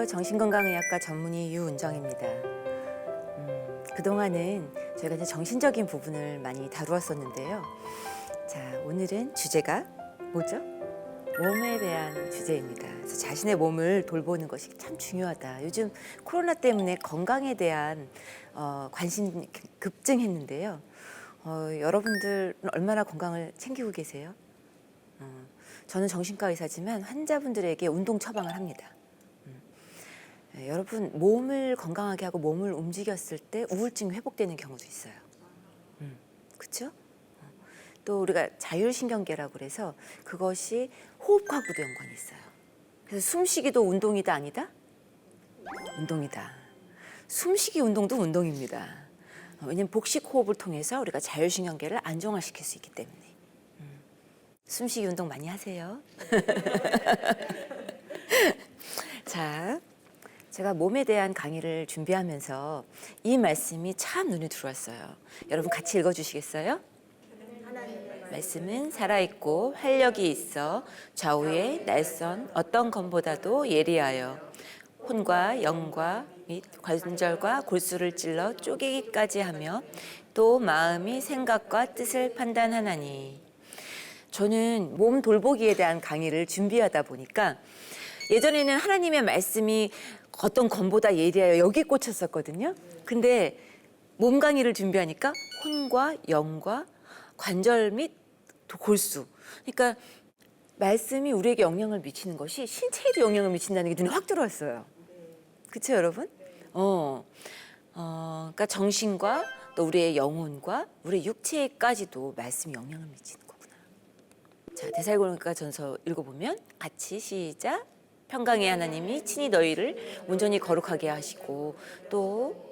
정신건강의학과 전문의 유은정입니다. 그동안은 저희가 이제 정신적인 부분을 많이 다루었었는데요. 자, 오늘은 주제가 뭐죠? 몸에 대한 주제입니다. 그래서 자신의 몸을 돌보는 것이 참 중요하다. 요즘 코로나 때문에 건강에 대한 관심이 급증했는데요. 여러분들 얼마나 건강을 챙기고 계세요? 저는 정신과 의사지만 환자분들에게 운동 처방을 합니다. 여러분, 몸을 건강하게 하고 몸을 움직였을 때 우울증이 회복되는 경우도 있어요. 그렇죠? 또 우리가 자율신경계라고 그래서 그것이 호흡하고도 연관이 있어요. 그래서 숨쉬기도 운동이다 아니다? 운동이다. 숨쉬기 운동도 운동입니다. 왜냐하면 복식 호흡을 통해서 우리가 자율신경계를 안정화시킬 수 있기 때문에. 숨쉬기 운동 많이 하세요. 자, 제가 몸에 대한 강의를 준비하면서 이 말씀이 참 눈에 들어왔어요. 여러분 같이 읽어주시겠어요? 말씀은 살아있고 활력이 있어 좌우의 날선 어떤 검보다도 예리하여 혼과 영과 및 관절과 골수를 찔러 쪼개기까지 하며 또 마음이 생각과 뜻을 판단하나니. 저는 몸 돌보기에 대한 강의를 준비하다 보니까 예전에는 하나님의 말씀이 어떤 검보다 예리하여 여기에 꽂혔었거든요. 근데 몸 강의를 준비하니까 혼과 영과 관절 및 골수. 그러니까 말씀이 우리에게 영향을 미치는 것이 신체에도 영향을 미친다는 게 눈에 확 들어왔어요. 그렇죠, 여러분? 그러니까 정신과 또 우리의 영혼과 우리의 육체까지도 말씀이 영향을 미치는 거구나. 자, 데살로니가 전서 읽어보면 같이 시작. 평강의 하나님이 친히 너희를 온전히 거룩하게 하시고 또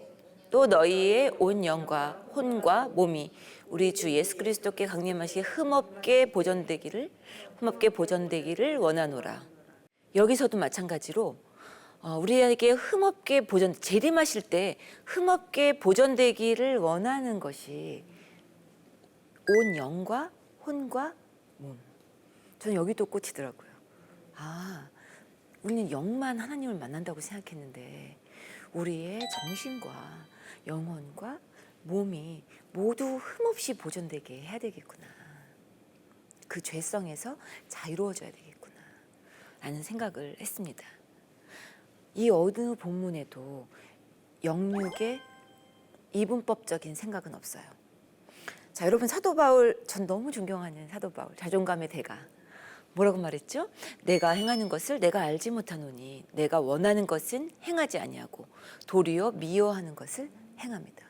너희의 온 영과 혼과 몸이 우리 주 예수 그리스도께 강림하시 흠없게 보존되기를 원하노라. 여기서도 마찬가지로 우리에게 흠없게 재림하실 때 흠없게 보존되기를 원하는 것이 온 영과 혼과 몸. 저는 여기도 꽂히더라고요. 우리는 영만 하나님을 만난다고 생각했는데 우리의 정신과 영혼과 몸이 모두 흠없이 보존되게 해야 되겠구나. 그 죄성에서 자유로워져야 되겠구나 라는 생각을 했습니다. 이 어느 본문에도 영육의 이분법적인 생각은 없어요. 자, 여러분, 사도 바울, 전 너무 존경하는 사도 바울, 자존감의 대가. 뭐라고 말했죠? 내가 행하는 것을 내가 알지 못하노니 내가 원하는 것은 행하지 아니하고 도리어 미워하는 것을 행합니다.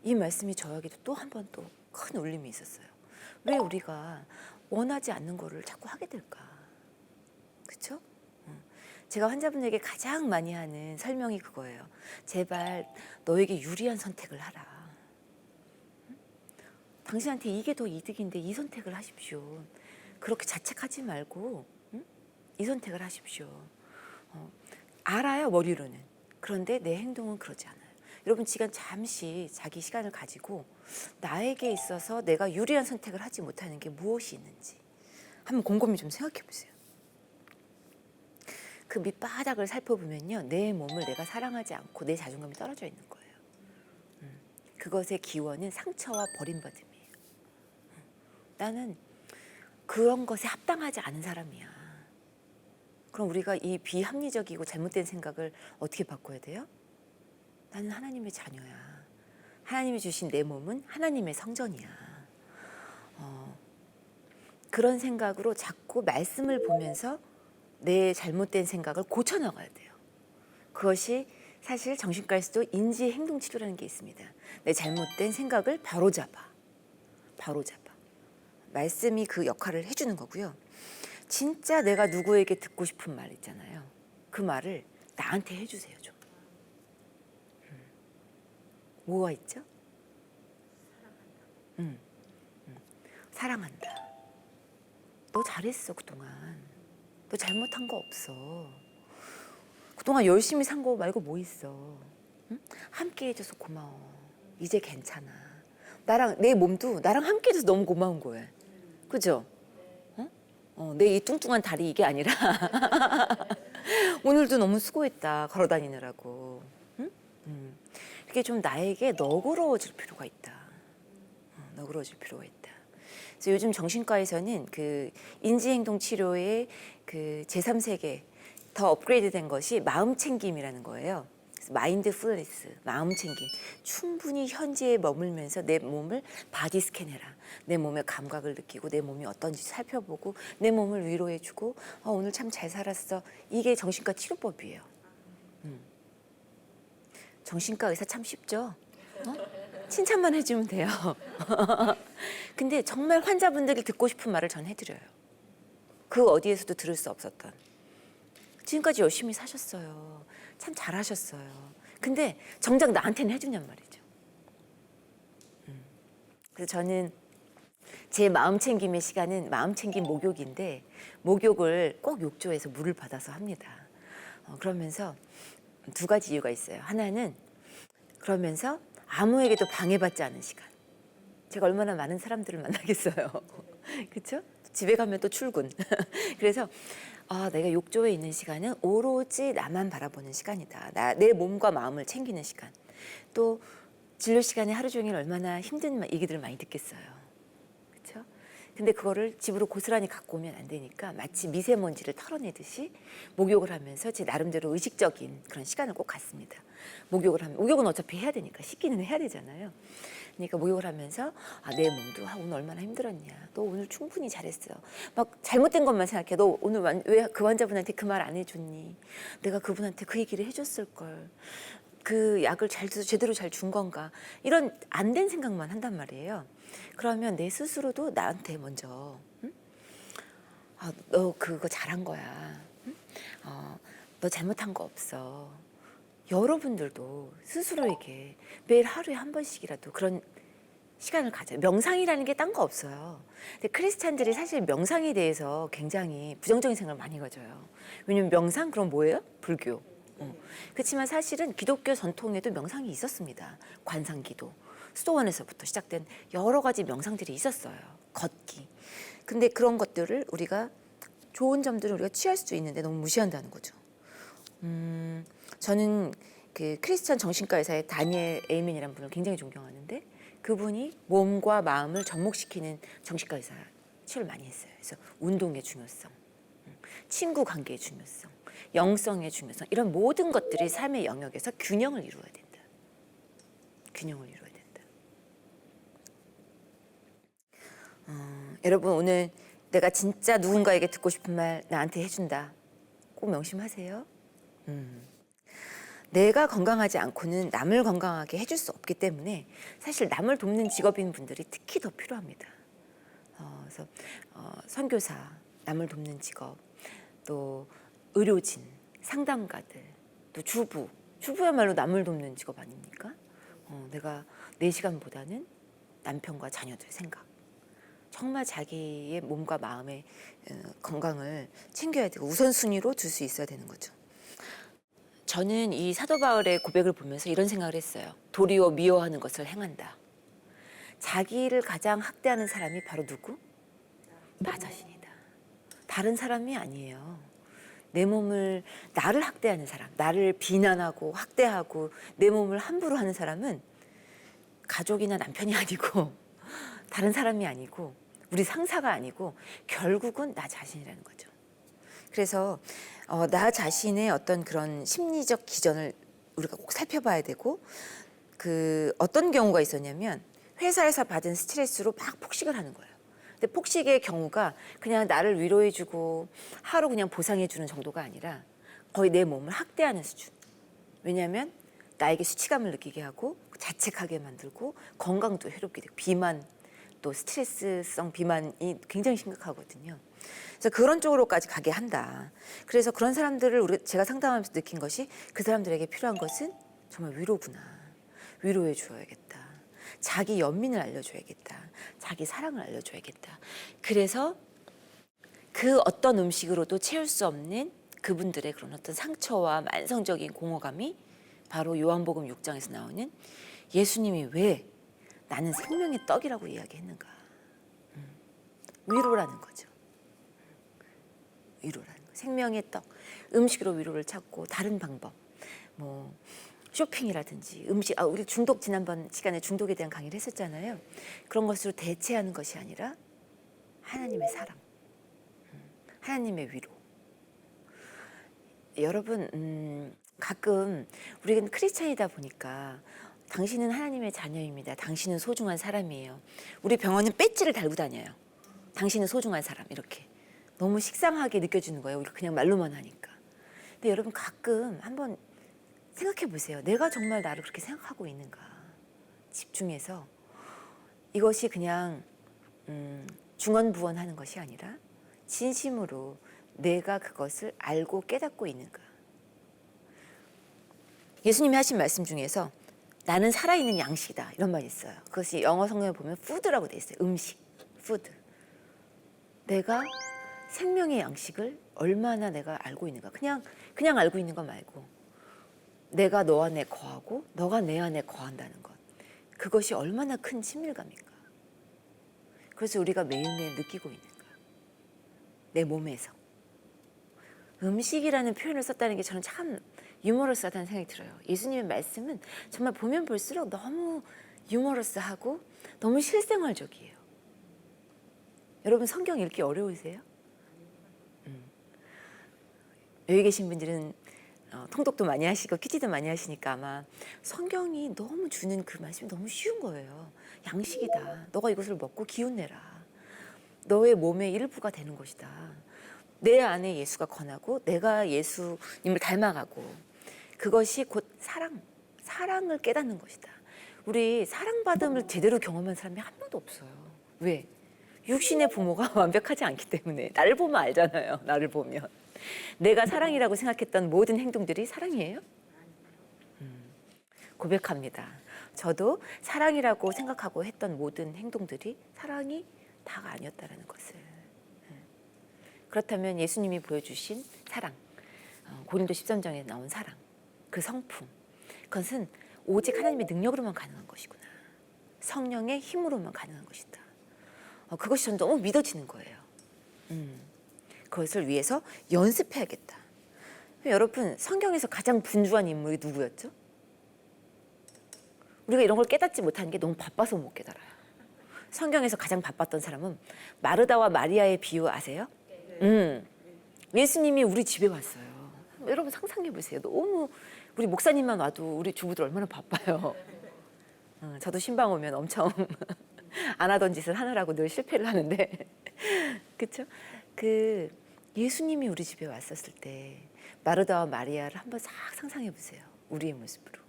이 말씀이 저에게도 또 한 번 또 큰 울림이 있었어요. 왜 우리가 원하지 않는 거를 자꾸 하게 될까? 그렇죠? 제가 환자분에게 가장 많이 하는 설명이 그거예요. 제발 너에게 유리한 선택을 하라. 당신한테 이게 더 이득인데 이 선택을 하십시오. 그렇게 자책하지 말고 이 선택을 하십시오. 알아요, 머리로는. 그런데 내 행동은 그러지 않아요. 여러분, 잠시 자기 시간을 가지고 나에게 있어서 내가 유리한 선택을 하지 못하는 게 무엇이 있는지 한번 곰곰이 좀 생각해 보세요. 그 밑바닥을 살펴보면요, 내 몸을 내가 사랑하지 않고 내 자존감이 떨어져 있는 거예요. 그것의 기원은 상처와 버림받음이에요. 나는 그런 것에 합당하지 않은 사람이야. 그럼 우리가 이 비합리적이고 잘못된 생각을 어떻게 바꿔야 돼요? 나는 하나님의 자녀야. 하나님이 주신 내 몸은 하나님의 성전이야. 그런 생각으로 자꾸 말씀을 보면서 내 잘못된 생각을 고쳐나가야 돼요. 그것이 사실 정신과에서도 인지행동치료라는 게 있습니다. 내 잘못된 생각을 바로잡아. 말씀이 그 역할을 해주는 거고요. 진짜 내가 누구에게 듣고 싶은 말 있잖아요. 그 말을 나한테 해주세요, 좀. 뭐가 있죠? 사랑한다. 너 잘했어, 그동안. 너 잘못한 거 없어. 그동안 열심히 산 거 말고 뭐 있어. 함께 해줘서 고마워. 이제 괜찮아. 내 몸도 나랑 함께 해줘서 너무 고마운 거예요. 그죠? 내 이 뚱뚱한 다리 이게 아니라 오늘도 너무 수고했다. 걸어 다니느라고. 응? 이렇게 좀 나에게 너그러워질 필요가 있다. 너그러워질 필요가 있다. 그래서 요즘 정신과에서는 그 인지행동 치료의 그 제3세계 더 업그레이드된 것이 마음 챙김이라는 거예요. 마인드풀니스, 마음 챙김. 충분히 현재에 머물면서 내 몸을 바디 스캔해라. 내 몸의 감각을 느끼고 내 몸이 어떤지 살펴보고 내 몸을 위로해주고 오늘 참 잘 살았어. 이게 정신과 치료법이에요. 정신과 의사 참 쉽죠? 칭찬만 해주면 돼요. 근데 정말 환자분들이 듣고 싶은 말을 전 해드려요. 그 어디에서도 들을 수 없었던. 지금까지 열심히 사셨어요. 참 잘하셨어요. 근데 정작 나한테는 해주냔 말이죠. 그래서 저는 제 마음 챙김의 시간은 마음 챙김 목욕인데 목욕을 꼭 욕조에서 물을 받아서 합니다. 그러면서 두 가지 이유가 있어요. 하나는 그러면서 아무에게도 방해받지 않은 시간. 제가 얼마나 많은 사람들을 만나겠어요. 그렇죠? 집에 가면 또 출근. 그래서 내가 욕조에 있는 시간은 오로지 나만 바라보는 시간이다. 내 몸과 마음을 챙기는 시간. 또 진료 시간에 하루 종일 얼마나 힘든 얘기들을 많이 듣겠어요. 그렇죠? 근데 그거를 집으로 고스란히 갖고 오면 안 되니까 마치 미세먼지를 털어내듯이 목욕을 하면서 제 나름대로 의식적인 그런 시간을 꼭 갖습니다. 목욕은 어차피 해야 되니까 씻기는 해야 되잖아요. 그러니까 목욕을 하면서 내 몸도 오늘 얼마나 힘들었냐. 너 오늘 충분히 잘했어. 막 잘못된 것만 생각해. 너 오늘 왜 그 환자분한테 그 말 안 해줬니? 내가 그분한테 그 얘기를 해줬을 걸. 그 약을 제대로 잘 준 건가? 이런 안 된 생각만 한단 말이에요. 그러면 내 스스로도 나한테 먼저 너 그거 잘한 거야. 응? 너 잘못한 거 없어. 여러분들도 스스로에게 매일 하루에 한 번씩이라도 그런 시간을 가져요. 명상이라는 게 딴 거 없어요. 근데 크리스찬들이 사실 명상에 대해서 굉장히 부정적인 생각을 많이 가져요. 왜냐면 명상 그럼 뭐예요? 불교. 그렇지만 사실은 기독교 전통에도 명상이 있었습니다. 관상기도, 수도원에서부터 시작된 여러 가지 명상들이 있었어요. 걷기. 근데 그런 것들을 우리가 좋은 점들을 우리가 취할 수도 있는데 너무 무시한다는 거죠. 저는 그 크리스천 정신과 의사의 다니엘 에이맨이라는 분을 굉장히 존경하는데 그분이 몸과 마음을 접목시키는 정신과 의사 치료를 많이 했어요. 그래서 운동의 중요성, 친구 관계의 중요성, 영성의 중요성 이런 모든 것들이 삶의 영역에서 균형을 이루어야 된다. 균형을 이루어야 된다. 여러분 오늘 내가 진짜 누군가에게 듣고 싶은 말 나한테 해준다. 꼭 명심하세요. 내가 건강하지 않고는 남을 건강하게 해줄 수 없기 때문에 사실 남을 돕는 직업인 분들이 특히 더 필요합니다. 그래서 선교사, 남을 돕는 직업, 또 의료진, 상담가들, 또 주부야말로 남을 돕는 직업 아닙니까? 내가 내 시간보다는 남편과 자녀들 생각. 정말 자기의 몸과 마음의 건강을 챙겨야 되고 우선순위로 둘 수 있어야 되는 거죠. 저는 이 사도 바울의 고백을 보면서 이런 생각을 했어요. 도리어 미워하는 것을 행한다. 자기를 가장 학대하는 사람이 바로 누구? 나 자신이다. 다른 사람이 아니에요. 내 몸을 나를 학대하는 사람, 나를 비난하고 학대하고 내 몸을 함부로 하는 사람은 가족이나 남편이 아니고 다른 사람이 아니고 우리 상사가 아니고 결국은 나 자신이라는 거죠. 그래서 나 자신의 어떤 그런 심리적 기전을 우리가 꼭 살펴봐야 되고 그 어떤 경우가 있었냐면 회사에서 받은 스트레스로 막 폭식을 하는 거예요. 근데 폭식의 경우가 그냥 나를 위로해주고 하루 그냥 보상해주는 정도가 아니라 거의 내 몸을 학대하는 수준. 왜냐하면 나에게 수치감을 느끼게 하고 자책하게 만들고 건강도 해롭게 되고 비만 또 스트레스성 비만이 굉장히 심각하거든요. 그래서 그런 쪽으로까지 가게 한다. 그래서 그런 사람들을 제가 상담하면서 느낀 것이 그 사람들에게 필요한 것은 정말 위로구나. 위로해 주어야겠다. 자기 연민을 알려줘야겠다. 자기 사랑을 알려줘야겠다. 그래서 그 어떤 음식으로도 채울 수 없는 그분들의 그런 어떤 상처와 만성적인 공허감이 바로 요한복음 6장에서 나오는 예수님이 왜 나는 생명의 떡이라고 이야기했는가. 위로라는 거죠. 위로라는 거. 생명의 떡. 음식으로 위로를 찾고 다른 방법, 뭐 쇼핑이라든지 음식, 우리 중독 지난번 시간에 중독에 대한 강의를 했었잖아요. 그런 것으로 대체하는 것이 아니라 하나님의 사랑, 하나님의 위로. 여러분, 가끔 우리는 크리스찬이다 보니까 당신은 하나님의 자녀입니다. 당신은 소중한 사람이에요. 우리 병원은 배지를 달고 다녀요. 당신은 소중한 사람, 이렇게. 너무 식상하게 느껴지는 거예요. 우리 그냥 말로만 하니까. 근데 여러분 가끔 한번 생각해 보세요. 내가 정말 나를 그렇게 생각하고 있는가. 집중해서 이것이 그냥 중언부언하는 것이 아니라 진심으로 내가 그것을 알고 깨닫고 있는가. 예수님이 하신 말씀 중에서 나는 살아있는 양식이다 이런 말이 있어요. 그것이 영어 성경에 보면 푸드라고 돼 있어요. 음식, 푸드. 내가 생명의 양식을 얼마나 내가 알고 있는가. 그냥 알고 있는 거 말고 내가 너 안에 거하고 너가 내 안에 거한다는 것. 그것이 얼마나 큰 친밀감인가. 그래서 우리가 매일매일 느끼고 있는가. 내 몸에서. 음식이라는 표현을 썼다는 게 저는 참 유머러스하다는 생각이 들어요. 예수님의 말씀은 정말 보면 볼수록 너무 유머러스하고 너무 실생활적이에요. 여러분 성경 읽기 어려우세요? 여기 계신 분들은 통독도 많이 하시고 퀴즈도 많이 하시니까 아마 성경이 너무 주는 그 말씀이 너무 쉬운 거예요. 양식이다. 너가 이것을 먹고 기운내라. 너의 몸의 일부가 되는 것이다. 내 안에 예수가 거하고 내가 예수님을 닮아가고 그것이 곧 사랑을 깨닫는 것이다. 우리 사랑받음을 제대로 경험한 사람이 한 명도 없어요. 왜? 육신의 부모가 완벽하지 않기 때문에. 나를 보면 알잖아요. 나를 보면. 내가 사랑이라고 생각했던 모든 행동들이 사랑이에요? 고백합니다. 저도 사랑이라고 생각하고 했던 모든 행동들이 사랑이 다가 아니었다는 것을. 그렇다면 예수님이 보여주신 사랑, 고린도 13장에 나온 사랑, 그 성품, 그것은 오직 하나님의 능력으로만 가능한 것이구나. 성령의 힘으로만 가능한 것이다. 그것이 전 너무 믿어지는 거예요. 그것을 위해서 연습해야겠다. 여러분 성경에서 가장 분주한 인물이 누구였죠? 우리가 이런 걸 깨닫지 못하는 게 너무 바빠서 못 깨달아요. 성경에서 가장 바빴던 사람은 마르다와 마리아의 비유 아세요? 예수님이 우리 집에 왔어요. 여러분 상상해 보세요. 너무 우리 목사님만 와도 우리 주부들 얼마나 바빠요. 저도 신방 오면 엄청 안 하던 짓을 하느라고 늘 실패를 하는데 그렇죠? 그 예수님이 우리 집에 왔었을 때 마르다와 마리아를 한번 싹 상상해 보세요. 우리의 모습으로.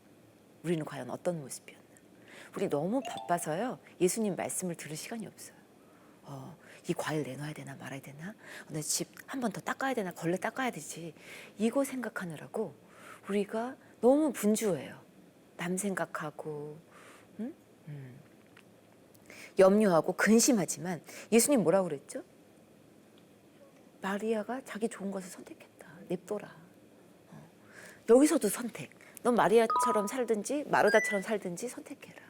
우리는 과연 어떤 모습이었나. 우리 너무 바빠서요. 예수님 말씀을 들을 시간이 없어요. 이 과일 내놔야 되나 말아야 되나? 내 집 한 번 더 닦아야 되나? 걸레 닦아야 되지. 이거 생각하느라고 우리가 너무 분주해요. 남 생각하고 염려하고 근심하지만 예수님 뭐라고 그랬죠? 마리아가 자기 좋은 것을 선택했다. 냅둬라. 여기서도 선택. 넌 마리아처럼 살든지 마르다처럼 살든지 선택해라.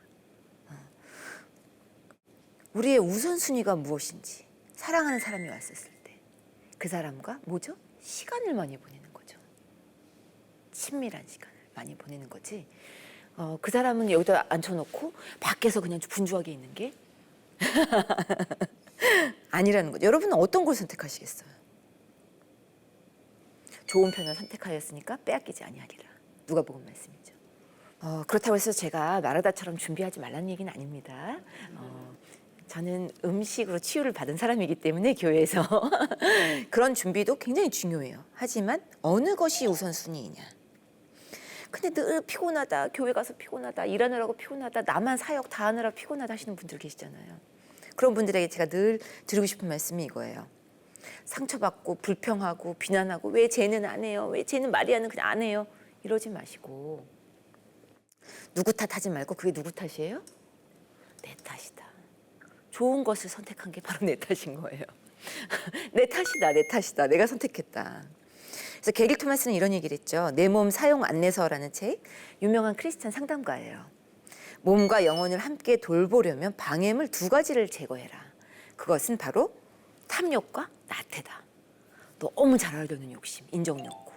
우리의 우선순위가 무엇인지 사랑하는 사람이 왔었을 때 그 사람과 뭐죠? 시간을 많이 보내는 거죠. 친밀한 시간을 많이 보내는 거지. 그 사람은 여기다 앉혀놓고 밖에서 그냥 분주하게 있는 게 아니라는 거죠. 여러분은 어떤 걸 선택하시겠어요? 좋은 편을 선택하였으니까 빼앗기지 아니하리라. 누가복음 말씀이죠. 그렇다고 해서 제가 마르다처럼 준비하지 말라는 얘기는 아닙니다. 저는 음식으로 치유를 받은 사람이기 때문에 교회에서 그런 준비도 굉장히 중요해요. 하지만 어느 것이 우선순위이냐. 근데 늘 피곤하다, 교회 가서 피곤하다, 일하느라고 피곤하다, 나만 사역 다 하느라 피곤하다 하시는 분들 계시잖아요. 그런 분들에게 제가 늘 드리고 싶은 말씀이 이거예요. 상처받고 불평하고 비난하고 왜 쟤는 안 해요? 왜 쟤는 마리아는 그냥 안 해요? 이러지 마시고 누구 탓하지 말고 그게 누구 탓이에요? 내 탓이다. 좋은 것을 선택한 게 바로 내 탓인 거예요. 내 탓이다, 내 탓이다. 내가 선택했다. 그래서 게릴 토마스는 이런 얘기를 했죠. 내 몸 사용 안내서라는 책, 유명한 크리스찬 상담가예요. 몸과 영혼을 함께 돌보려면 방해물 두 가지를 제거해라. 그것은 바로 탐욕과 나태다. 너무 잘 알려는 욕심, 인정 욕구.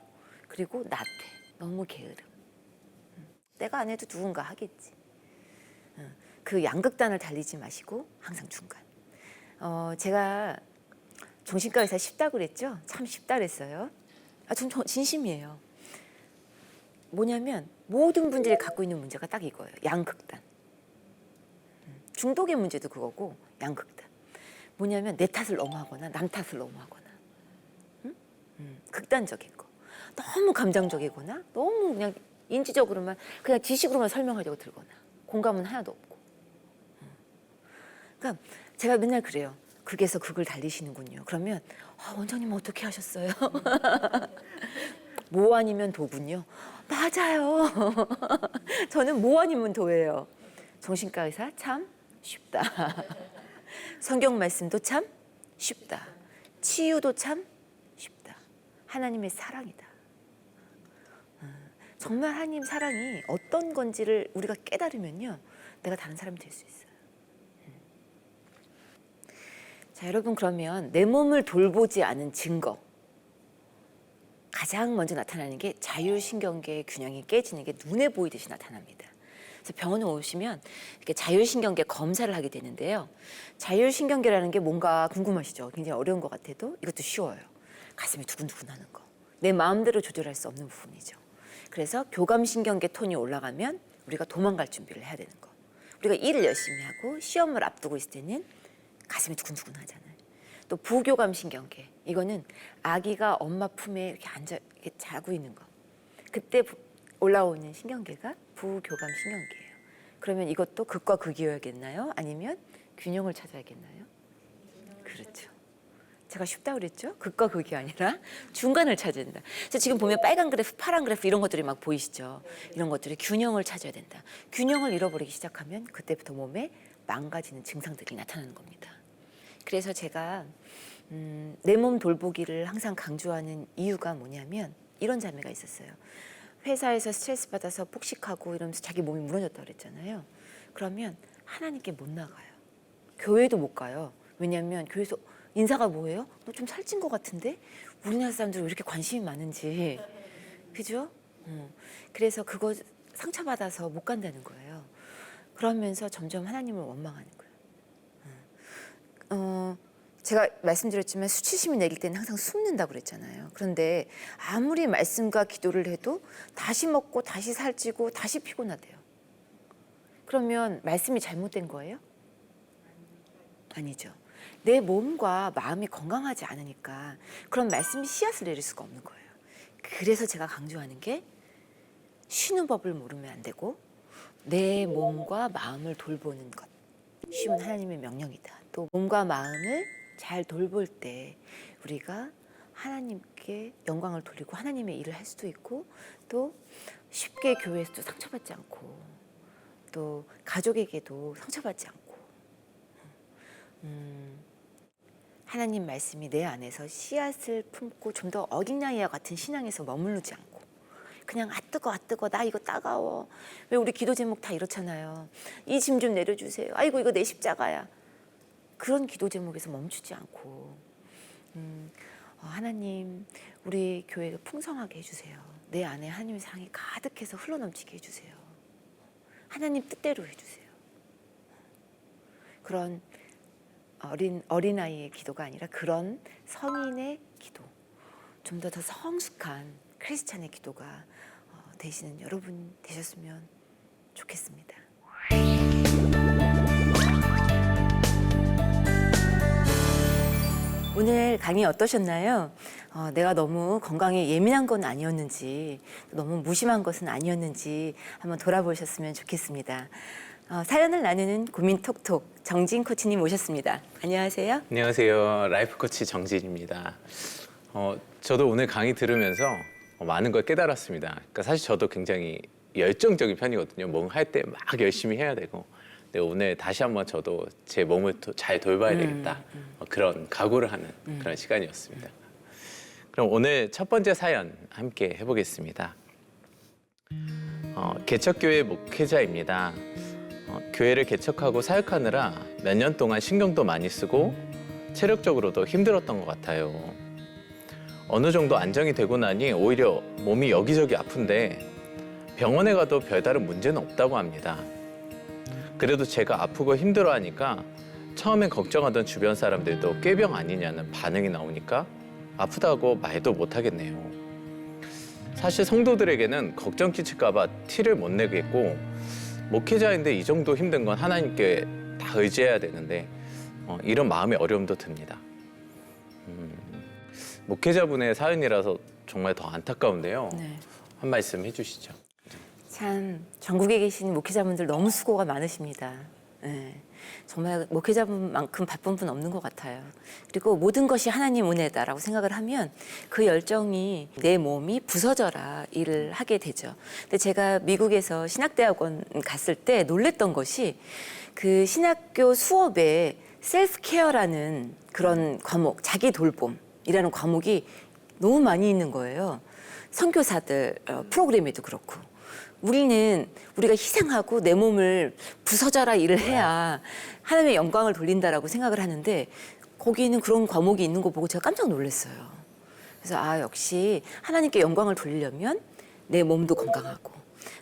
그리고 나태. 너무 게으름. 내가 안 해도 누군가 하겠지. 그 양극단을 달리지 마시고 항상 중간. 제가 정신과 의사 쉽다 그랬죠? 참 쉽다 그랬어요. 전 진심이에요. 뭐냐면 모든 분들이 갖고 있는 문제가 딱 이거예요. 양극단. 중독의 문제도 그거고 양극단. 뭐냐면 내 탓을 너무 하거나 남 탓을 너무 하거나 극단적인 거. 너무 감정적이거나 너무 그냥 인지적으로만 그냥 지식으로만 설명하려고 들거나 공감은 하나도 없고. 그러니까 제가 맨날 그래요. 극에서 극을 달리시는군요. 그러면 원장님 어떻게 하셨어요? 모 아니면 도군요. 맞아요. 저는 모 아니면 도예요. 정신과 의사 참 쉽다. 성경 말씀도 참 쉽다. 치유도 참 쉽다. 하나님의 사랑이다. 정말 하나님 사랑이 어떤 건지를 우리가 깨달으면요. 내가 다른 사람이 될 수 있어요. 자, 여러분 그러면 내 몸을 돌보지 않은 증거. 가장 먼저 나타나는 게 자율신경계의 균형이 깨지는 게 눈에 보이듯이 나타납니다. 그래서 병원에 오시면 이렇게 자율신경계 검사를 하게 되는데요. 자율신경계라는 게 뭔가 궁금하시죠? 굉장히 어려운 것 같아도 이것도 쉬워요. 가슴이 두근두근하는 거. 내 마음대로 조절할 수 없는 부분이죠. 그래서 교감신경계 톤이 올라가면 우리가 도망갈 준비를 해야 되는 거. 우리가 일을 열심히 하고 시험을 앞두고 있을 때는 가슴이 두근두근하잖아요. 또 부교감신경계. 이거는 아기가 엄마 품에 이렇게 앉아 이렇게 자고 있는 거. 그때 올라오는 신경계가 부교감신경계예요. 그러면 이것도 극과 극이어야겠나요? 아니면 균형을 찾아야겠나요? 그렇죠. 제가 쉽다 그랬죠? 극과 극이 아니라 중간을 찾아야 된다. 그래서 지금 보면 빨간 그래프, 파란 그래프 이런 것들이 막 보이시죠? 이런 것들이 균형을 찾아야 된다. 균형을 잃어버리기 시작하면 그때부터 몸에 망가지는 증상들이 나타나는 겁니다. 그래서 제가 내 몸 돌보기를 항상 강조하는 이유가 뭐냐면 이런 자매가 있었어요. 회사에서 스트레스 받아서 폭식하고 이러면서 자기 몸이 무너졌다고 그랬잖아요. 그러면 하나님께 못 나가요. 교회도 못 가요. 왜냐하면 교회에서 인사가 뭐예요? 너 좀 살찐 것 같은데? 우리나라 사람들이 왜 이렇게 관심이 많은지. 그죠? 그래서 그거 상처받아서 못 간다는 거예요. 그러면서 점점 하나님을 원망하는 거예요. 제가 말씀드렸지만 수치심이 내릴 때는 항상 숨는다고 그랬잖아요. 그런데 아무리 말씀과 기도를 해도 다시 먹고 다시 살찌고 다시 피곤하대요. 그러면 말씀이 잘못된 거예요? 아니죠. 내 몸과 마음이 건강하지 않으니까 그런 말씀이 씨앗을 내릴 수가 없는 거예요. 그래서 제가 강조하는 게 쉬는 법을 모르면 안 되고 내 몸과 마음을 돌보는 것. 쉬운 하나님의 명령이다. 또 몸과 마음을 잘 돌볼 때 우리가 하나님께 영광을 돌리고 하나님의 일을 할 수도 있고 또 쉽게 교회에서도 상처받지 않고 또 가족에게도 상처받지 않고 하나님 말씀이 내 안에서 씨앗을 품고 좀 더 어린아이와 같은 신앙에서 머무르지 않고 그냥 아 뜨거 나 이거 따가워. 왜 우리 기도 제목 다 이렇잖아요. 이 짐 좀 내려주세요. 아이고 이거 내 십자가야. 그런 기도 제목에서 멈추지 않고 하나님 우리 교회가 풍성하게 해주세요. 내 안에 하나님의 사랑이 가득해서 흘러넘치게 해주세요. 하나님 뜻대로 해주세요. 그런 어린아이의 기도가 아니라 그런 성인의 기도, 좀 더 성숙한 크리스찬의 기도가 되시는 여러분 되셨으면 좋겠습니다. 오늘 강의 어떠셨나요? 내가 너무 건강에 예민한 건 아니었는지 너무 무심한 것은 아니었는지 한번 돌아보셨으면 좋겠습니다. 사연을 나누는 고민 톡톡 정진 코치님 모셨습니다. 안녕하세요. 안녕하세요. 라이프 코치 정진입니다. 저도 오늘 강의 들으면서 많은 걸 깨달았습니다. 그러니까 사실 저도 굉장히 열정적인 편이거든요. 뭔가 할 때 막 열심히 해야 되고. 근데 오늘 다시 한번 저도 제 몸을 잘 돌봐야 되겠다. 그런 각오를 하는 그런 시간이었습니다. 그럼 오늘 첫 번째 사연 함께 해보겠습니다. 개척교회 목회자입니다. 교회를 개척하고 사역하느라 몇 년 동안 신경도 많이 쓰고 체력적으로도 힘들었던 것 같아요. 어느 정도 안정이 되고 나니 오히려 몸이 여기저기 아픈데 병원에 가도 별다른 문제는 없다고 합니다. 그래도 제가 아프고 힘들어하니까 처음엔 걱정하던 주변 사람들도 꾀병 아니냐는 반응이 나오니까 아프다고 말도 못하겠네요. 사실 성도들에게는 걱정 끼칠까 봐 티를 못 내겠고 목회자인데 이 정도 힘든 건 하나님께 다 의지해야 되는데 이런 마음의 어려움도 듭니다. 목회자분의 사연이라서 정말 더 안타까운데요. 네. 한 말씀 해주시죠. 참 전국에 계신 목회자분들 너무 수고가 많으십니다. 네. 정말 목회자분만큼 바쁜 분 없는 것 같아요. 그리고 모든 것이 하나님 은혜다라고 생각을 하면 그 열정이 내 몸이 부서져라 일을 하게 되죠. 근데 제가 미국에서 신학대학원 갔을 때 놀랬던 것이 그 신학교 수업에 셀프 케어라는 그런 과목, 자기 돌봄이라는 과목이 너무 많이 있는 거예요. 선교사들 프로그램에도 그렇고. 우리는 우리가 희생하고 내 몸을 부서져라 일을 해야 하나님의 영광을 돌린다라고 생각을 하는데 거기는 그런 과목이 있는 거 보고 제가 깜짝 놀랐어요. 그래서 역시 하나님께 영광을 돌리려면 내 몸도 건강하고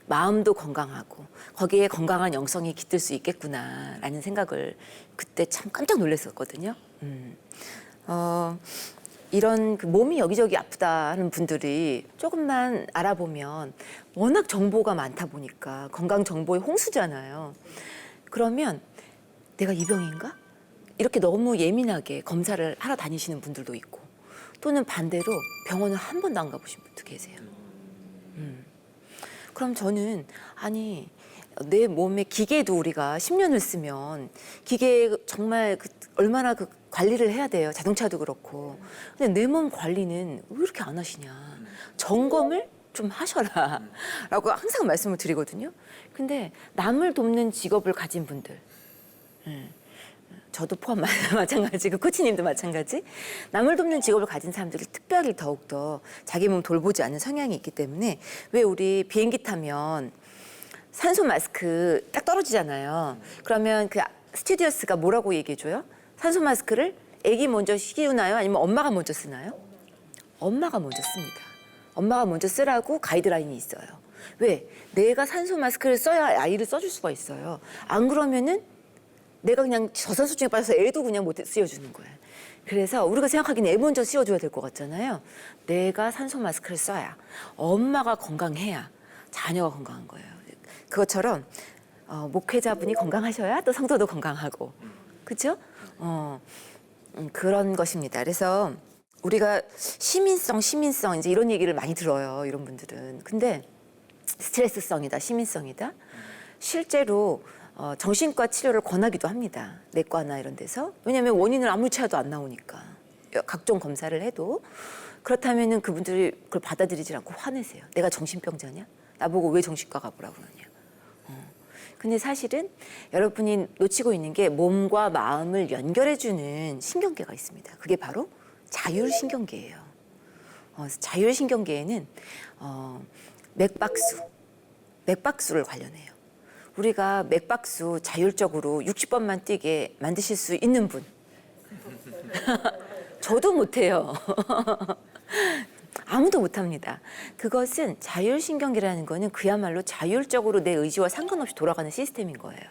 마음도 건강하고 거기에 건강한 영성이 깃들 수 있겠구나라는 생각을 그때 참 깜짝 놀랐었거든요. 이런 그 몸이 여기저기 아프다 하는 분들이 조금만 알아보면 워낙 정보가 많다 보니까 건강 정보의 홍수잖아요. 그러면 내가 이 병인가? 이렇게 너무 예민하게 검사를 하러 다니시는 분들도 있고 또는 반대로 병원을 한 번도 안 가보신 분도 계세요. 그럼 저는 내 몸의 기계도 우리가 10년을 쓰면 기계 정말 얼마나 관리를 해야 돼요. 자동차도 그렇고. 근데 내 몸 관리는 왜 이렇게 안 하시냐. 점검을 좀 하셔라. 라고 항상 말씀을 드리거든요. 근데 남을 돕는 직업을 가진 분들. 저도 포함 마찬가지고 코치님도 마찬가지. 남을 돕는 직업을 가진 사람들이 특별히 더욱더 자기 몸 돌보지 않는 성향이 있기 때문에 왜 우리 비행기 타면 산소 마스크 딱 떨어지잖아요. 그러면 그 스튜디오스가 뭐라고 얘기해줘요? 산소 마스크를 아기 먼저 씌우나요? 아니면 엄마가 먼저 쓰나요? 엄마가 먼저 씁니다. 엄마가 먼저 쓰라고 가이드라인이 있어요. 왜? 내가 산소 마스크를 써야 아이를 써줄 수가 있어요. 안 그러면은 내가 그냥 저산소증에 빠져서 애도 그냥 못 씌워주는 거예요. 그래서 우리가 생각하기는 애 먼저 씌워줘야 될 것 같잖아요. 내가 산소 마스크를 써야 엄마가 건강해야 자녀가 건강한 거예요. 그것처럼 목회자분이 건강하셔야 또 성도도 건강하고 그렇죠? 그런 것입니다. 그래서 우리가 시민성 이제 이런 얘기를 많이 들어요. 이런 분들은. 근데 스트레스성이다, 시민성이다. 실제로 정신과 치료를 권하기도 합니다. 내과나 이런 데서. 왜냐하면 원인을 아무리 찾아도 안 나오니까. 각종 검사를 해도. 그렇다면 그분들이 그걸 받아들이지 않고 화내세요. 내가 정신병자냐? 나보고 왜 정신과 가보라고 그러냐. 근데 사실은 여러분이 놓치고 있는 게 몸과 마음을 연결해주는 신경계가 있습니다. 그게 바로 자율신경계예요. 자율신경계에는 맥박수를 관련해요. 우리가 맥박수 자율적으로 60번만 뛰게 만드실 수 있는 분. 저도 못해요. 아무도 못합니다. 그것은 자율신경계라는 거는 그야말로 자율적으로 내 의지와 상관없이 돌아가는 시스템인 거예요.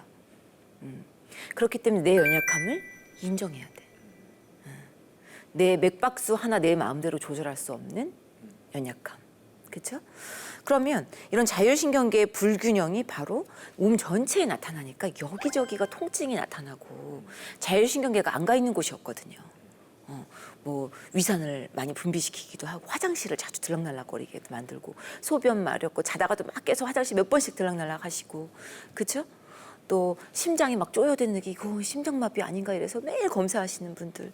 그렇기 때문에 내 연약함을 인정해야 돼. 내 맥박수 하나 내 마음대로 조절할 수 없는 연약함. 그렇죠? 그러면 이런 자율신경계의 불균형이 바로 몸 전체에 나타나니까 여기저기가 통증이 나타나고 자율신경계가 안 가 있는 곳이 없거든요. 뭐 위산을 많이 분비시키기도 하고 화장실을 자주 들락날락거리게 만들고 소변 마렵고 자다가도 막 계속 화장실 몇 번씩 들락날락 하시고 그렇죠? 또 심장이 막 쪼여드는 느끼고 심장마비 아닌가 이래서 매일 검사하시는 분들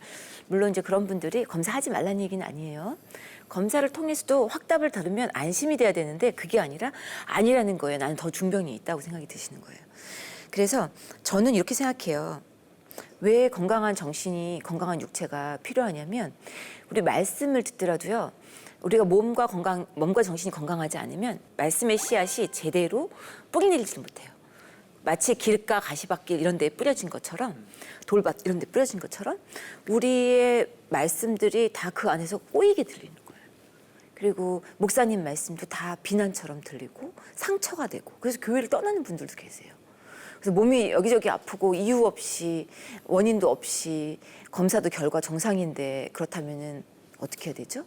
물론 이제 그런 분들이 검사하지 말라는 얘기는 아니에요. 검사를 통해서도 확답을 들으면 안심이 돼야 되는데 그게 아니라 아니라는 거예요. 나는 더 중병이 있다고 생각이 드시는 거예요. 그래서 저는 이렇게 생각해요. 왜 건강한 정신이 건강한 육체가 필요하냐면 우리 말씀을 듣더라도요. 우리가 몸과 정신이 건강하지 않으면 말씀의 씨앗이 제대로 뿌리 내리지 못해요. 마치 길가 가시밭길 이런 데에 뿌려진 것처럼 돌밭 이런 데 뿌려진 것처럼 우리의 말씀들이 다 그 안에서 꼬이게 들리는 거예요. 그리고 목사님 말씀도 다 비난처럼 들리고 상처가 되고 그래서 교회를 떠나는 분들도 계세요. 그래서 몸이 여기저기 아프고 이유 없이 원인도 없이 검사도 결과 정상인데 그렇다면은 어떻게 해야 되죠?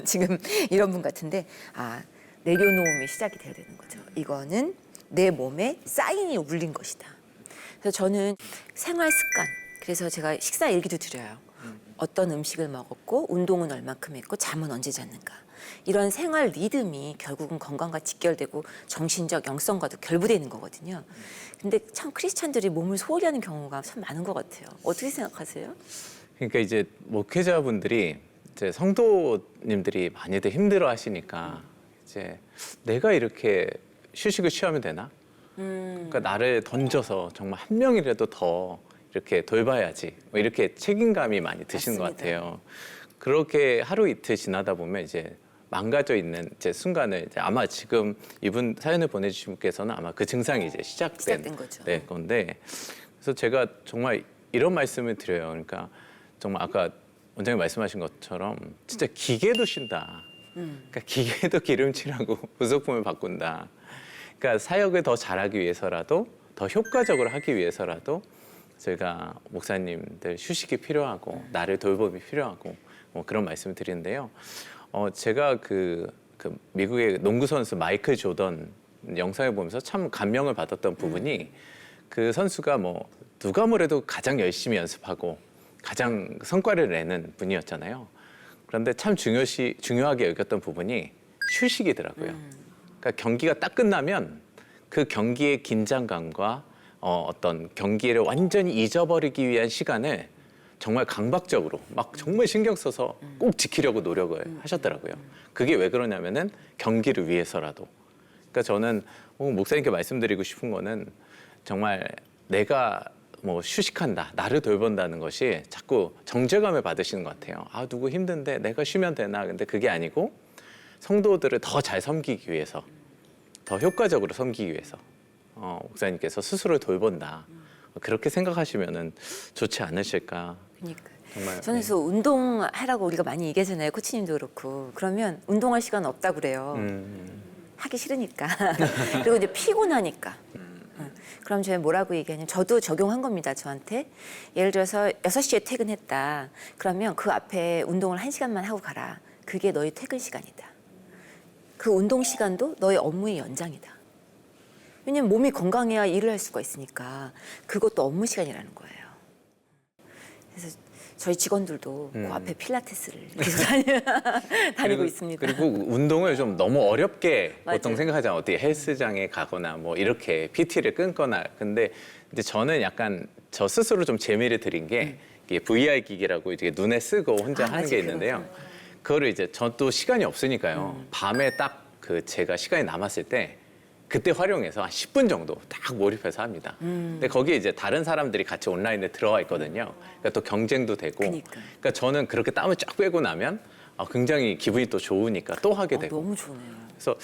지금 이런 분 같은데 내려놓음이 시작이 돼야 되는 거죠. 이거는 내 몸에 사인이 울린 것이다. 그래서 저는 생활 습관, 그래서 제가 식사 일기도 드려요. 어떤 음식을 먹었고 운동은 얼마큼 했고 잠은 언제 잤는가. 이런 생활 리듬이 결국은 건강과 직결되고 정신적 영성과도 결부되는 거거든요. 근데 참 크리스찬들이 몸을 소홀히 하는 경우가 참 많은 것 같아요. 어떻게 생각하세요? 그러니까 이제 목회자분들이 이제 성도님들이 많이들 힘들어 하시니까 이제 내가 이렇게 휴식을 취하면 되나? 그러니까 나를 던져서 정말 한 명이라도 더 이렇게 돌봐야지 뭐 이렇게 책임감이 많이 드시는 것 맞습니다. 같아요. 그렇게 하루 이틀 지나다 보면 이제 망가져 있는 이제 순간을 이제 아마 지금 이분 사연을 보내주신 분께서는 아마 그 증상이 이제 시작된 거죠. 네, 건데 그래서 제가 정말 이런 말씀을 드려요. 그러니까 정말 아까 원장님 말씀하신 것처럼 진짜 기계도 쉰다. 그러니까 기계도 기름칠하고 부속품을 바꾼다. 그러니까 사역을 더 잘하기 위해서라도 더 효과적으로 하기 위해서라도 저희가 목사님들 휴식이 필요하고 나를 돌봄이 필요하고 뭐 그런 말씀을 드리는데요. 제가 그 미국의 농구 선수 마이클 조던 영상을 보면서 참 감명을 받았던 부분이 그 선수가 뭐 누가 뭐래도 가장 열심히 연습하고 가장 성과를 내는 분이었잖아요. 그런데 참 중요하게 여겼던 부분이 휴식이더라고요. 그러니까 경기가 딱 끝나면 그 경기의 긴장감과 어떤 경기를 완전히 잊어버리기 위한 시간을 정말 강박적으로 막 정말 신경 써서 꼭 지키려고 노력을 하셨더라고요. 그게 왜 그러냐면은 경기를 위해서라도. 그러니까 저는 목사님께 말씀드리고 싶은 거는 정말 내가 뭐 휴식한다, 나를 돌본다는 것이 자꾸 정죄감을 받으시는 것 같아요. 누구 힘든데 내가 쉬면 되나? 근데 그게 아니고 성도들을 더 잘 섬기기 위해서, 더 효과적으로 섬기기 위해서 목사님께서 스스로를 돌본다. 그렇게 생각하시면은 좋지 않으실까. 그러니까. 정말. 저는 그래서 운동하라고 우리가 많이 얘기하잖아요. 코치님도 그렇고. 그러면 운동할 시간 없다 그래요. 하기 싫으니까. 그리고 이제 피곤하니까. 그럼 저희 뭐라고 얘기하냐면 저도 적용한 겁니다. 저한테. 예를 들어서 6시에 퇴근했다. 그러면 그 앞에 운동을 1시간만 하고 가라. 그게 너의 퇴근 시간이다. 그 운동 시간도 너의 업무의 연장이다. 왜냐면 몸이 건강해야 일을 할 수가 있으니까 그것도 업무 시간이라는 거예요. 그래서 저희 직원들도 그 앞에 필라테스를 계속 다니고 있습니다. 그리고 운동을 좀 너무 어렵게 보통 맞아요. 생각하잖아요. 어떻게 헬스장에 가거나 뭐 이렇게 PT를 끊거나. 근데 이제 저는 약간 저 스스로 좀 재미를 드린 게 이게 VR 기기라고 이렇게 눈에 쓰고 혼자 하는 게 맞아요. 있는데요. 그거를 이제 저도 시간이 없으니까요. 밤에 딱 그 제가 시간이 남았을 때 그때 활용해서 한 10분 정도 딱 몰입해서 합니다. 근데 거기에 이제 다른 사람들이 같이 온라인에 들어와 있거든요. 그러니까 또 경쟁도 되고. 그러니까 저는 그렇게 땀을 쫙 빼고 나면 굉장히 기분이 또 좋으니까 또 하게 되고. 너무 좋네요. 그래서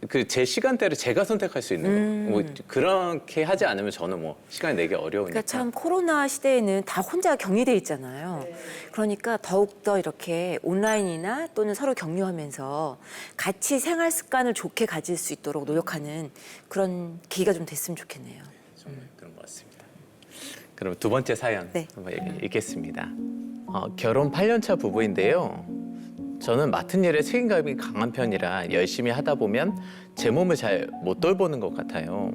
그 제 시간대를 제가 선택할 수 있는 거. 뭐 그렇게 하지 않으면 저는 뭐 시간을 내기 어려우니까. 그러니까 참 코로나 시대에는 다 혼자 격리돼 있잖아요. 그러니까 더욱더 이렇게 온라인이나 또는 서로 격려하면서 같이 생활 습관을 좋게 가질 수 있도록 노력하는 그런 계기가 좀 됐으면 좋겠네요. 정말 그런 것 같습니다. 그럼 두 번째 사연 네. 한번 읽겠습니다. 결혼 8년차 부부인데요. 저는 맡은 일에 책임감이 강한 편이라 열심히 하다 보면 제 몸을 잘 못 돌보는 것 같아요.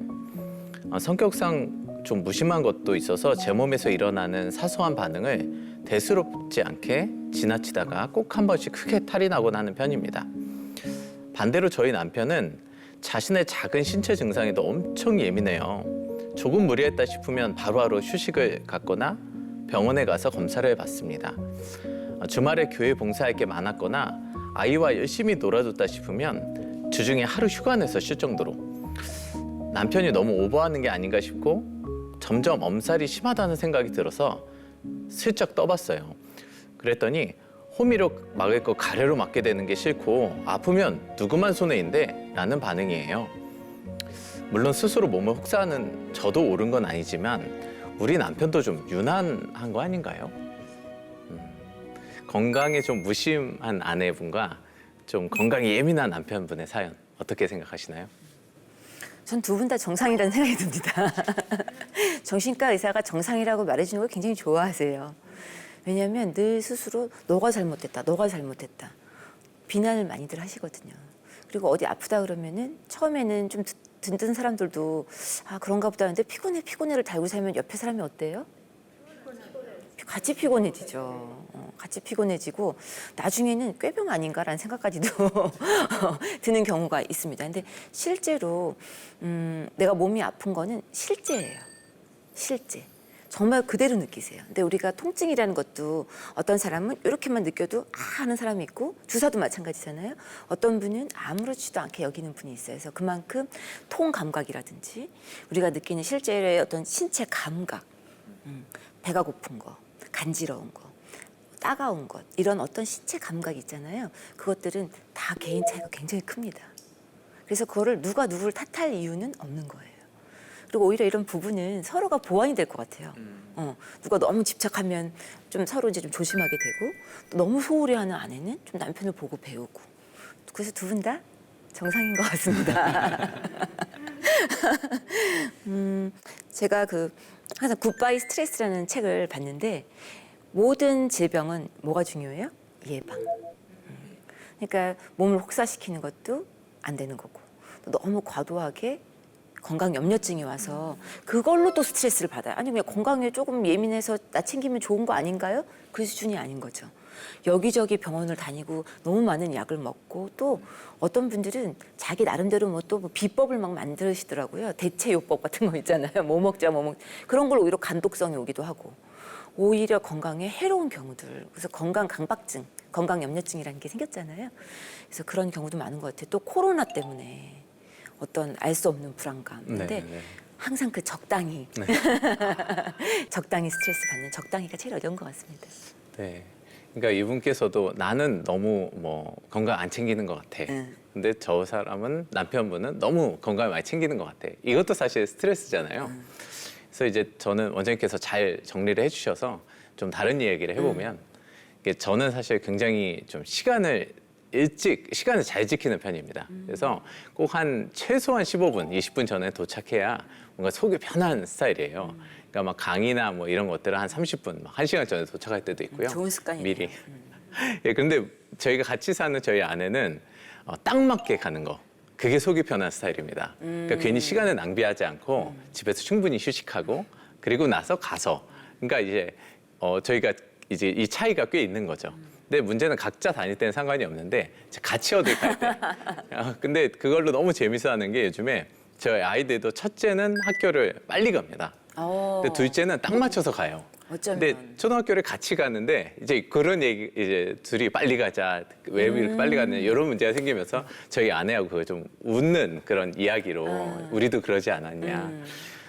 성격상 좀 무심한 것도 있어서 제 몸에서 일어나는 사소한 반응을 대수롭지 않게 지나치다가 꼭 한 번씩 크게 탈이 나곤 하는 편입니다. 반대로 저희 남편은 자신의 작은 신체 증상에도 엄청 예민해요. 조금 무리했다 싶으면 바로바로 휴식을 갖거나 병원에 가서 검사를 받습니다. 주말에 교회 봉사할 게 많았거나 아이와 열심히 놀아줬다 싶으면 주중에 하루 휴가 내서 쉴 정도로 남편이 너무 오버하는 게 아닌가 싶고 점점 엄살이 심하다는 생각이 들어서 슬쩍 떠봤어요. 그랬더니 호미로 막을 거 가래로 막게 되는 게 싫고 아프면 누구만 손해인데 라는 반응이에요. 물론 스스로 몸을 혹사하는 저도 옳은 건 아니지만 우리 남편도 좀 유난한 거 아닌가요? 건강에 좀 무심한 아내분과 좀 건강에 예민한 남편분의 사연 어떻게 생각하시나요? 전 두 분 다 정상이라는 생각이 듭니다. 정신과 의사가 정상이라고 말해주는 걸 굉장히 좋아하세요. 왜냐하면 늘 스스로 너가 잘못했다, 너가 잘못했다. 비난을 많이들 하시거든요. 그리고 어디 아프다 그러면은 처음에는 좀 든든 사람들도 아 그런가 보다 하는데 피곤해를 달고 살면 옆에 사람이 어때요? 같이 피곤해지죠. 같이 피곤해지고 나중에는 꾀병 아닌가라는 생각까지도 드는 경우가 있습니다. 근데 실제로 내가 몸이 아픈 거는 실제예요. 실제. 정말 그대로 느끼세요. 근데 우리가 통증이라는 것도 어떤 사람은 이렇게만 느껴도 아 하는 사람이 있고 주사도 마찬가지잖아요. 어떤 분은 아무렇지도 않게 여기는 분이 있어요. 그래서 그만큼 통 감각이라든지 우리가 느끼는 실제의 어떤 신체 감각, 배가 고픈 거, 간지러운 거, 따가운 것 이런 어떤 신체 감각이 있잖아요. 그것들은 다 개인 차이가 굉장히 큽니다. 그래서 그거를 누가 누구를 탓할 이유는 없는 거예요. 그리고 오히려 이런 부분은 서로가 보완이 될 것 같아요. 누가 너무 집착하면 좀 서로 이제 좀 조심하게 되고 또 너무 소홀히 하는 아내는 좀 남편을 보고 배우고 그래서 두 분 다 정상인 것 같습니다. 제가 항상 굿바이 스트레스라는 책을 봤는데 모든 질병은 뭐가 중요해요? 예방. 그러니까 몸을 혹사시키는 것도 안 되는 거고 또 너무 과도하게 건강 염려증이 와서 그걸로 또 스트레스를 받아요. 아니 그냥 건강에 조금 예민해서 나 챙기면 좋은 거 아닌가요? 그 수준이 아닌 거죠. 여기저기 병원을 다니고 너무 많은 약을 먹고 또 어떤 분들은 자기 나름대로 뭐 또 비법을 막 만드시더라고요. 대체요법 같은 거 있잖아요. 뭐 먹자 뭐 먹 그런 걸 오히려 간독성이 오기도 하고 오히려 건강에 해로운 경우들. 그래서 건강 강박증, 건강 염려증이라는 게 생겼잖아요. 그래서 그런 경우도 많은 것 같아요. 또 코로나 때문에 어떤 알 수 없는 불안감. 근데 항상 그 적당히 적당히 스트레스 받는 적당히가 제일 어려운 것 같습니다. 네. 그러니까 이분께서도 나는 너무 뭐 건강 안 챙기는 것 같아. 근데 저 사람은 남편분은 너무 건강을 많이 챙기는 것 같아. 이것도 사실 스트레스잖아요. 그래서 이제 저는 원장님께서 잘 정리를 해주셔서 좀 다른 이야기를 해보면 이게 저는 사실 굉장히 좀 시간을 잘 지키는 편입니다. 그래서 꼭 한 최소한 15분, 20분 전에 도착해야 뭔가 속이 편한 스타일이에요. 그러니까 막 강의나 뭐 이런 것들은 한 30분, 막 1시간 전에 도착할 때도 있고요. 좋은 습관이네요. 미리. 예, 근데 저희가 같이 사는 저희 아내는 딱 맞게 가는 거. 그게 속이 편한 스타일입니다. 그러니까 괜히 시간을 낭비하지 않고 집에서 충분히 휴식하고 그리고 나서 가서. 그러니까 이제 저희가 이제 이 차이가 꽤 있는 거죠. 근데 문제는 각자 다닐 때는 상관이 없는데 같이 어딜 갈 때. 근데 그걸로 너무 재밌어하는 게 요즘에 저희 아이들도 첫째는 학교를 빨리 갑니다. 근데 둘째는 딱 맞춰서 가요. 어쩌면. 근데 초등학교를 같이 가는데 이제 그런 얘기 이제 둘이 빨리 가자 왜 이렇게 빨리 가느냐 이런 문제가 생기면서 저희 아내하고 그걸 좀 웃는 그런 이야기로 우리도 그러지 않았냐.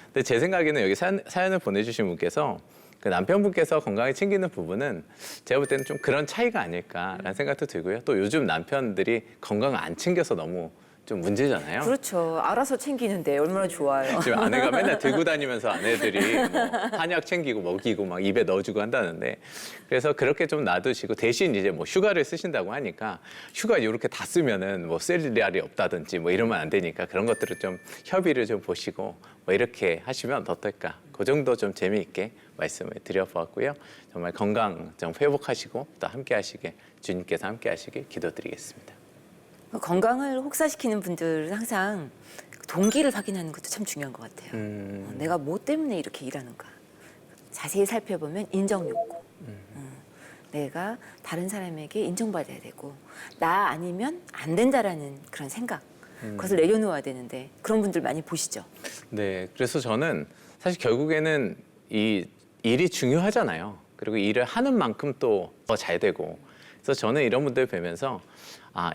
근데 제 생각에는 여기 사연을 보내주신 분께서 그 남편분께서 건강을 챙기는 부분은 제가 볼 때는 좀 그런 차이가 아닐까라는 생각도 들고요. 또 요즘 남편들이 건강을 안 챙겨서 너무 좀 문제잖아요. 그렇죠. 알아서 챙기는데 얼마나 좋아요. 지금 아내가 맨날 들고 다니면서 아내들이 뭐 한약 챙기고 먹이고 막 입에 넣어주고 한다는데 그래서 그렇게 좀 놔두시고 대신 이제 뭐 휴가를 쓰신다고 하니까 휴가 이렇게 다 쓰면은 뭐 쓸 날이 없다든지 뭐 이러면 안 되니까 그런 것들을 좀 협의를 좀 보시고 뭐 이렇게 하시면 어떨까. 그 정도 좀 재미있게 말씀을 드려보았고요. 정말 건강 좀 회복하시고 또 함께 하시길 주님께서 함께 하시길 기도드리겠습니다. 건강을 혹사시키는 분들은 항상 동기를 확인하는 것도 참 중요한 것 같아요. 내가 뭐 때문에 이렇게 일하는가. 자세히 살펴보면 인정 욕구. 내가 다른 사람에게 인정받아야 되고 나 아니면 안 된다라는 그런 생각. 그것을 내려놓아야 되는데 그런 분들 많이 보시죠. 네, 그래서 저는 사실 결국에는 이 일이 중요하잖아요. 그리고 일을 하는 만큼 또 더 잘 되고. 그래서 저는 이런 분들 뵈면서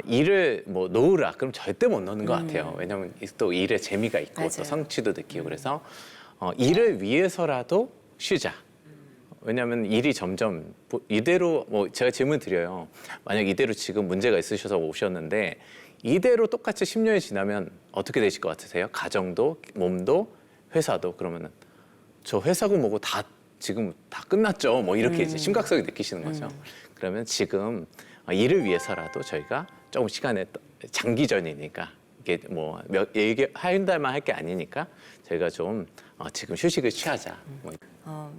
일을 뭐 놓으라 그럼 절대 못 놓는 것 같아요. 왜냐하면 또 일에 재미가 있고 맞아요. 또 성취도 느끼고 그래서 일을 위해서라도 쉬자. 왜냐하면 일이 점점 이대로 뭐 제가 질문 드려요. 만약 이대로 지금 문제가 있으셔서 오셨는데 이대로 똑같이 10년이 지나면 어떻게 되실 것 같으세요? 가정도, 몸도, 회사도 그러면은 저 회사고 뭐고 다 지금 다 끝났죠. 뭐 이렇게 이제 심각성이 느끼시는 거죠. 그러면 지금 일을 위해서라도 저희가 조금 시간에 장기전이니까 이게 뭐 한 달만 할 게 아니니까 저희가 좀 지금 휴식을 취하자. 뭐.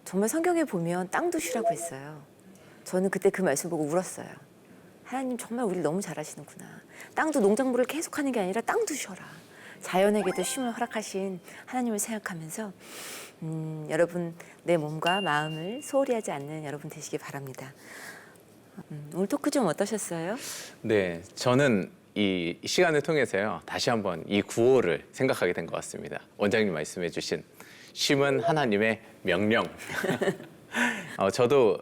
정말 성경에 보면 땅도 쉬라고 했어요. 저는 그때 그 말씀 보고 울었어요. 하나님 정말 우리를 너무 잘하시는구나. 땅도 농작물을 계속하는 게 아니라 땅도 쉬어라. 자연에게도 쉼을 허락하신 하나님을 생각하면서 여러분 내 몸과 마음을 소홀히 하지 않는 여러분 되시기 바랍니다. 오늘 토크 좀 어떠셨어요? 네, 저는 이 시간을 통해서요 다시 한번 이 구호를 생각하게 된 것 같습니다. 원장님 말씀해주신 쉼은 하나님의 명령. 저도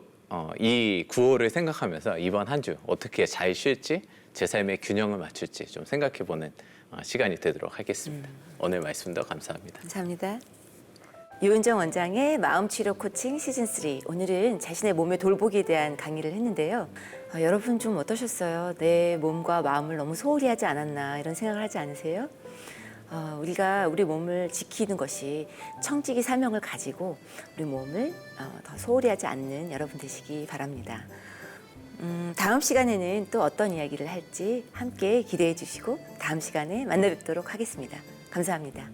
이 구호를 생각하면서 이번 한 주 어떻게 잘 쉴지 제 삶의 균형을 맞출지 좀 생각해보는 시간이 되도록 하겠습니다. 오늘 말씀도 감사합니다. 감사합니다. 유은정 원장의 마음치료 코칭 시즌3. 오늘은 자신의 몸의 돌보기에 대한 강의를 했는데요. 여러분 좀 어떠셨어요? 내 몸과 마음을 너무 소홀히 하지 않았나 이런 생각을 하지 않으세요? 우리가 우리 몸을 지키는 것이 청지기 사명을 가지고 우리 몸을 더 소홀히 하지 않는 여러분 되시기 바랍니다. 다음 시간에는 또 어떤 이야기를 할지 함께 기대해 주시고 다음 시간에 만나 뵙도록 하겠습니다. 감사합니다.